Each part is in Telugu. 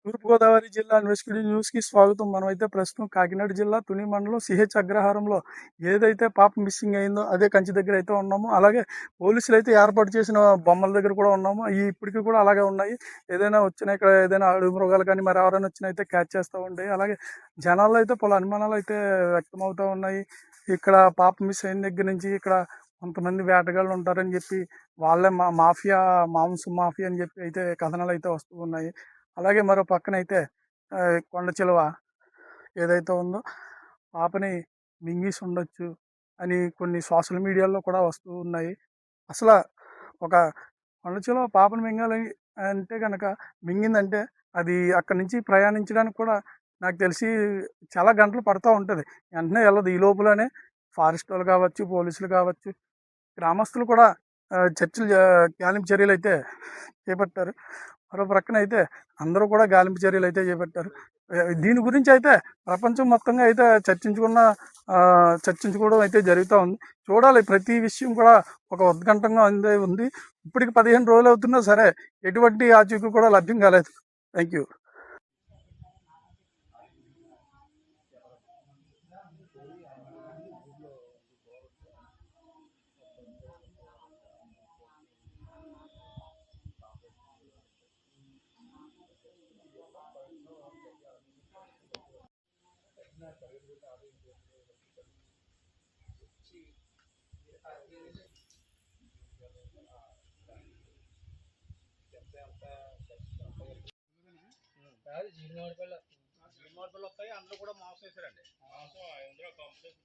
తూర్పుగోదావరి జిల్లా ఇన్వెస్టిగేటివ్ న్యూస్కి స్వాగతం. మనమైతే ప్రస్తుతం కాకినాడ జిల్లా తుని మండలం సిహెచ్ అగ్రహారంలో ఏదైతే పాప మిస్సింగ్ అయిందో అదే కంచి దగ్గర అయితే ఉన్నాము. అలాగే పోలీసులు అయితే ఏర్పాటు చేసిన బొమ్మల దగ్గర కూడా ఉన్నాము. ఇప్పటికీ కూడా అలాగే ఉన్నాయి. ఏదైనా వచ్చినా ఇక్కడ ఏదైనా అడవి మృగాలు కానీ మరి ఎవరైనా వచ్చినా అయితే క్యాచ్ చేస్తూ ఉంటాయి. అలాగే జనాల్లో అయితే పలు అనుమానాలు అయితే వ్యక్తమవుతూ ఉన్నాయి. ఇక్కడ పాప మిస్ అయిన దగ్గర నుంచి ఇక్కడ కొంతమంది వేటగాళ్ళు ఉంటారని చెప్పి వాళ్ళే మాఫియా మాంసం మాఫియా అని చెప్పి అయితే కథనాలు అయితే వస్తూ ఉన్నాయి. అలాగే మరో పక్కన అయితే కొండ చిలువ ఏదైతే ఉందో పాపని మింగేసి ఉండొచ్చు అని కొన్ని సోషల్ మీడియాలో కూడా వస్తూ ఉన్నాయి. అసలు ఒక కొండ చిలువ పాపను మింగాలి అంటే కనుక మింగిందంటే అది అక్కడి నుంచి ప్రయాణించడానికి కూడా నాకు తెలిసి చాలా గంటలు పడుతూ ఉంటుంది. వెంటనే వెళ్ళదు. ఈ లోపలనే ఫారెస్ట్ వాళ్ళు కావచ్చు, పోలీసులు కావచ్చు, గ్రామస్తులు కూడా గాలింపు చర్యలు అయితే చేపట్టారు. మరో ప్రక్కన అయితే అందరూ కూడా గాలింపు చర్యలు అయితే చేపట్టారు. దీని గురించి అయితే ప్రపంచం మొత్తంగా అయితే చర్చించుకోవడం అయితే జరుగుతూ ఉంది. చూడాలి, ప్రతి విషయం కూడా ఒక ఉత్కంఠంగా ఉంది. ఇప్పటికి 15 రోజులు అవుతున్నా సరే ఎటువంటి ఆచూకీ కూడా లభ్యం కాలేదు. Thank you. జీడిమాడిపళ్ళు వస్తాయి, అందులో కూడా మాంసం వేసారండి. మాంసం ఇందులో కంప్లీట్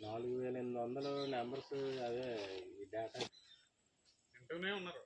4800 నెంబర్స్ అదే ఈ డేటా వింటూనే ఉన్నారు.